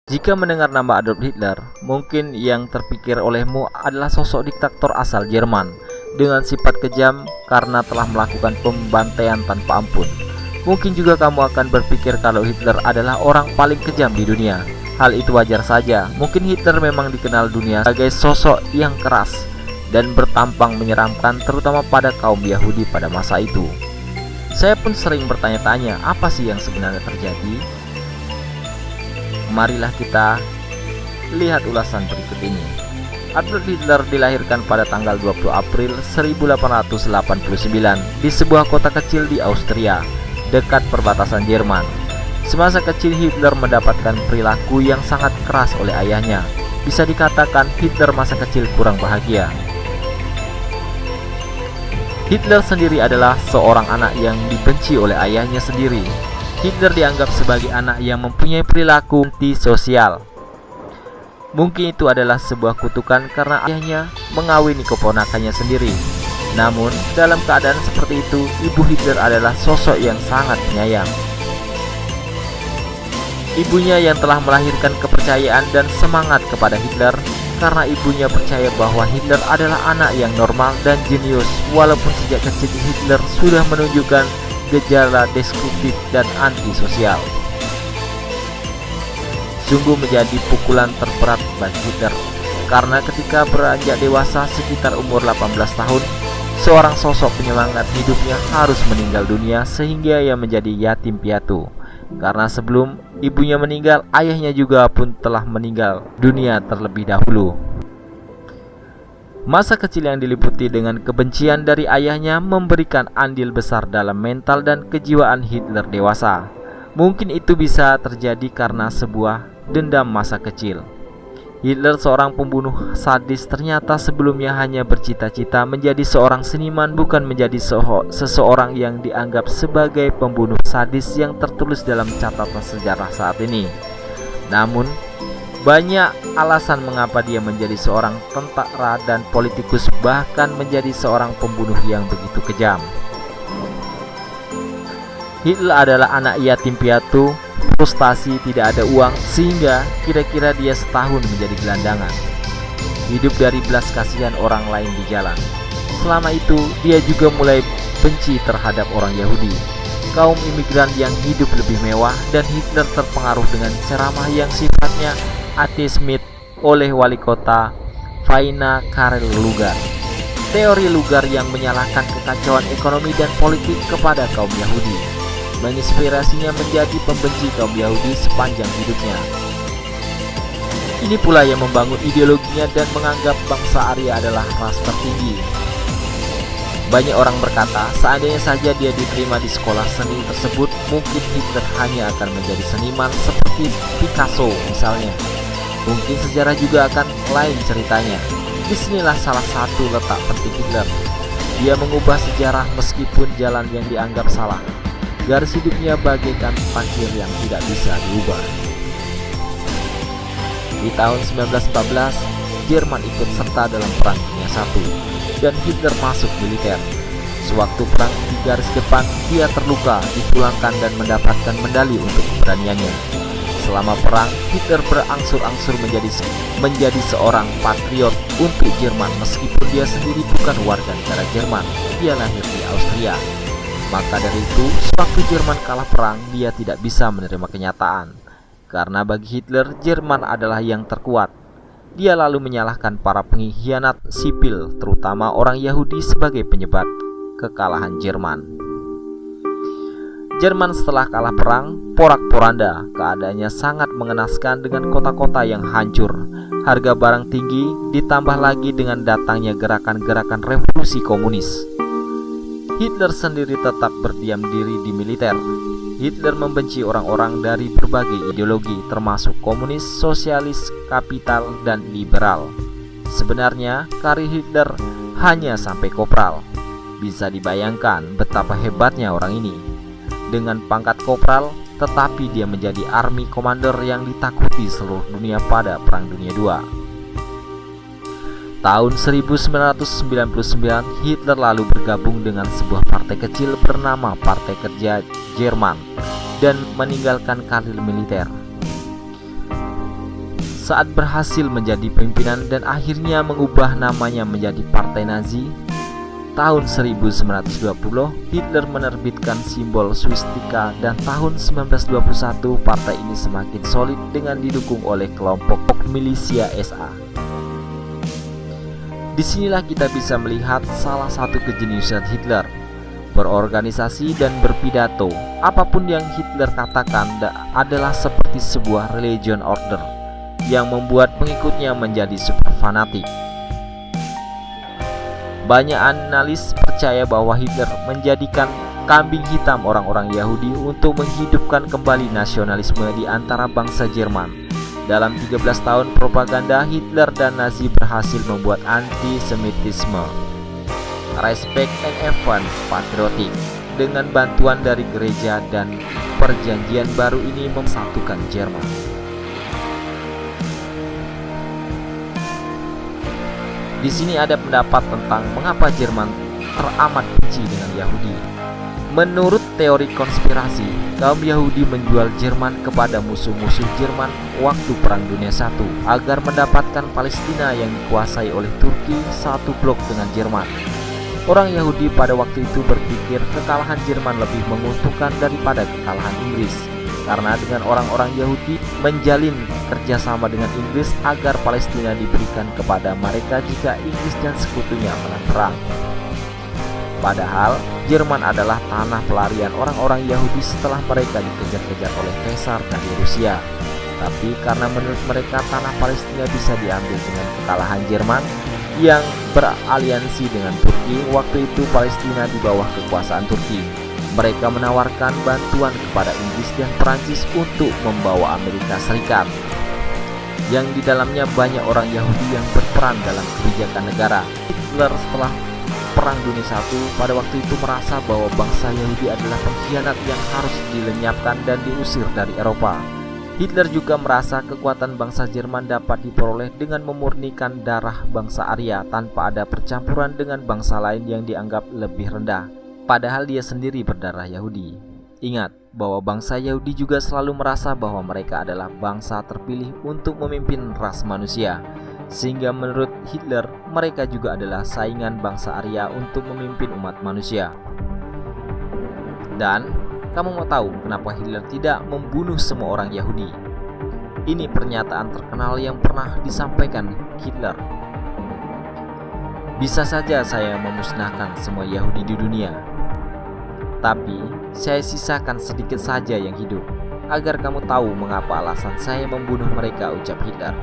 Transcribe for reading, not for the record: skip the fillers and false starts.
Jika mendengar nama Adolf Hitler, mungkin yang terpikir olehmu adalah sosok diktator asal Jerman dengan sifat kejam karena telah melakukan pembantaian tanpa ampun. Mungkin juga kamu akan berpikir kalau Hitler adalah orang paling kejam di dunia. Hal itu wajar saja. Mungkin Hitler memang dikenal dunia sebagai sosok yang keras dan bertampang menyeramkan, terutama pada kaum Yahudi pada masa itu. Saya pun sering bertanya-tanya, apa sih yang sebenarnya terjadi? Marilah kita lihat ulasan berikut ini. Adolf Hitler dilahirkan pada tanggal 20 April 1889 di sebuah kota kecil di Austria, dekat perbatasan Jerman. Semasa kecil Hitler mendapatkan perilaku yang sangat keras oleh ayahnya. Bisa dikatakan Hitler masa kecil kurang bahagia. Hitler sendiri adalah seorang anak yang dibenci oleh ayahnya sendiri. Hitler dianggap sebagai anak yang mempunyai perilaku antisosial. Mungkin itu adalah sebuah kutukan karena ayahnya mengawini keponakannya sendiri. Namun, dalam keadaan seperti itu, ibu Hitler adalah sosok yang sangat penyayang. Ibunya yang telah melahirkan kepercayaan dan semangat kepada Hitler, karena ibunya percaya bahwa Hitler adalah anak yang normal dan jenius, walaupun sejak kecil Hitler sudah menunjukkan gejala destruktif dan antisosial. Sungguh menjadi pukulan terberat bagi Hitler, karena ketika beranjak dewasa sekitar umur 18 tahun, seorang sosok penyemangat hidupnya harus meninggal dunia sehingga ia menjadi yatim piatu. Karena sebelum ibunya meninggal, ayahnya juga pun telah meninggal dunia terlebih dahulu. Masa kecil yang diliputi dengan kebencian dari ayahnya memberikan andil besar dalam mental dan kejiwaan Hitler dewasa. Mungkin itu bisa terjadi karena sebuah dendam masa kecil. Hitler, seorang pembunuh sadis, ternyata sebelumnya hanya bercita-cita menjadi seorang seniman, bukan menjadi seseorang yang dianggap sebagai pembunuh sadis yang tertulis dalam catatan sejarah saat ini. Namun, banyak alasan mengapa dia menjadi seorang tentara dan politikus, bahkan menjadi seorang pembunuh yang begitu kejam. Hitler adalah anak yatim piatu, frustasi, tidak ada uang, sehingga kira-kira dia setahun menjadi gelandangan, hidup dari belas kasihan orang lain di jalan. Selama itu, dia juga mulai benci terhadap orang Yahudi, kaum imigran yang hidup lebih mewah, dan Hitler terpengaruh dengan ceramah yang sifatnya antisemitis oleh wali kota Vienna Karel Luger. Teori Luger yang menyalahkan kekacauan ekonomi dan politik kepada kaum Yahudi menginspirasinya menjadi pembenci kaum Yahudi sepanjang hidupnya. Ini pula yang membangun ideologinya dan menganggap bangsa Arya adalah ras tertinggi. Banyak orang berkata, seandainya saja dia diterima di sekolah seni tersebut, mungkin Hitler hanya akan menjadi seniman seperti Picasso misalnya. Mungkin sejarah juga akan lain ceritanya. Disinilah salah satu letak penting Hitler. Dia mengubah sejarah meskipun jalan yang dianggap salah. Garis hidupnya bagaikan pasir yang tidak bisa diubah. Di tahun 1914, Jerman ikut serta dalam Perang Dunia I, dan Hitler masuk militer. Sewaktu perang di garis depan, dia terluka, dipulangkan dan mendapatkan medali untuk keberaniannya. Selama perang, Hitler berangsur-angsur menjadi seorang patriot untuk Jerman, meskipun dia sendiri bukan warga negara Jerman. Dia lahir di Austria. Maka dari itu, sewaktu Jerman kalah perang, dia tidak bisa menerima kenyataan. Karena bagi Hitler, Jerman adalah yang terkuat. Dia lalu menyalahkan para pengkhianat sipil, terutama orang Yahudi, sebagai penyebab kekalahan Jerman. Jerman setelah kalah perang, porak-poranda. Keadaannya sangat mengenaskan dengan kota-kota yang hancur, harga barang tinggi, ditambah lagi dengan datangnya gerakan-gerakan revolusi komunis. Hitler sendiri tetap berdiam diri di militer. Hitler membenci orang-orang dari berbagai ideologi, termasuk komunis, sosialis, kapital, dan liberal. Sebenarnya, karir Hitler hanya sampai kopral. Bisa dibayangkan betapa hebatnya orang ini. Dengan pangkat kopral, tetapi dia menjadi army commander yang ditakuti seluruh dunia pada Perang Dunia II. Tahun 1999, Hitler lalu bergabung dengan sebuah partai kecil bernama Partai Kerja Jerman dan meninggalkan karir militer. Saat berhasil menjadi pimpinan dan akhirnya mengubah namanya menjadi Partai Nazi, tahun 1920 Hitler menerbitkan simbol swastika dan tahun 1921 partai ini semakin solid dengan didukung oleh kelompok milisia SA. Disinilah kita bisa melihat salah satu kejeniusan Hitler, berorganisasi dan berpidato. Apapun yang Hitler katakan adalah seperti sebuah religion order yang membuat pengikutnya menjadi super fanatik. Banyak analis percaya bahwa Hitler menjadikan kambing hitam orang-orang Yahudi untuk menghidupkan kembali nasionalisme di antara bangsa Jerman. Dalam 13 tahun propaganda, Hitler dan Nazi berhasil membuat antisemitisme, respect and event patriotik dengan bantuan dari gereja, dan perjanjian baru ini memsatukan Jerman. Di sini ada pendapat tentang mengapa Jerman teramat benci dengan Yahudi. Menurut teori konspirasi, kaum Yahudi menjual Jerman kepada musuh-musuh Jerman waktu Perang Dunia I agar mendapatkan Palestina yang dikuasai oleh Turki satu blok dengan Jerman. Orang Yahudi pada waktu itu berpikir kekalahan Jerman lebih menguntungkan daripada kekalahan Inggris, karena dengan orang-orang Yahudi menjalin kerjasama dengan Inggris agar Palestina diberikan kepada mereka jika Inggris dan sekutunya menang perang. Padahal Jerman adalah tanah pelarian orang-orang Yahudi setelah mereka dikejar-kejar oleh Kaisar dari Rusia. Tapi karena menurut mereka tanah Palestina bisa diambil dengan kekalahan Jerman yang beraliansi dengan Turki, waktu itu Palestina di bawah kekuasaan Turki. Mereka menawarkan bantuan kepada Inggris dan Perancis untuk membawa Amerika Serikat, yang di dalamnya banyak orang Yahudi yang berperan dalam kebijakan negara. Hitler setelah Perang Dunia I pada waktu itu merasa bahwa bangsa Yahudi adalah pengkhianat yang harus dilenyapkan dan diusir dari Eropa. Hitler juga merasa kekuatan bangsa Jerman dapat diperoleh dengan memurnikan darah bangsa Arya tanpa ada percampuran dengan bangsa lain yang dianggap lebih rendah, padahal dia sendiri berdarah Yahudi. Ingat bahwa bangsa Yahudi juga selalu merasa bahwa mereka adalah bangsa terpilih untuk memimpin ras manusia, sehingga menurut Hitler mereka juga adalah saingan bangsa Arya untuk memimpin umat manusia. Dan kamu mau tahu kenapa Hitler tidak membunuh semua orang Yahudi? Ini pernyataan terkenal yang pernah disampaikan Hitler. Bisa saja saya memusnahkan semua Yahudi di dunia, tapi saya sisakan sedikit saja yang hidup, agar kamu tahu mengapa alasan saya membunuh mereka, ucap Hitler.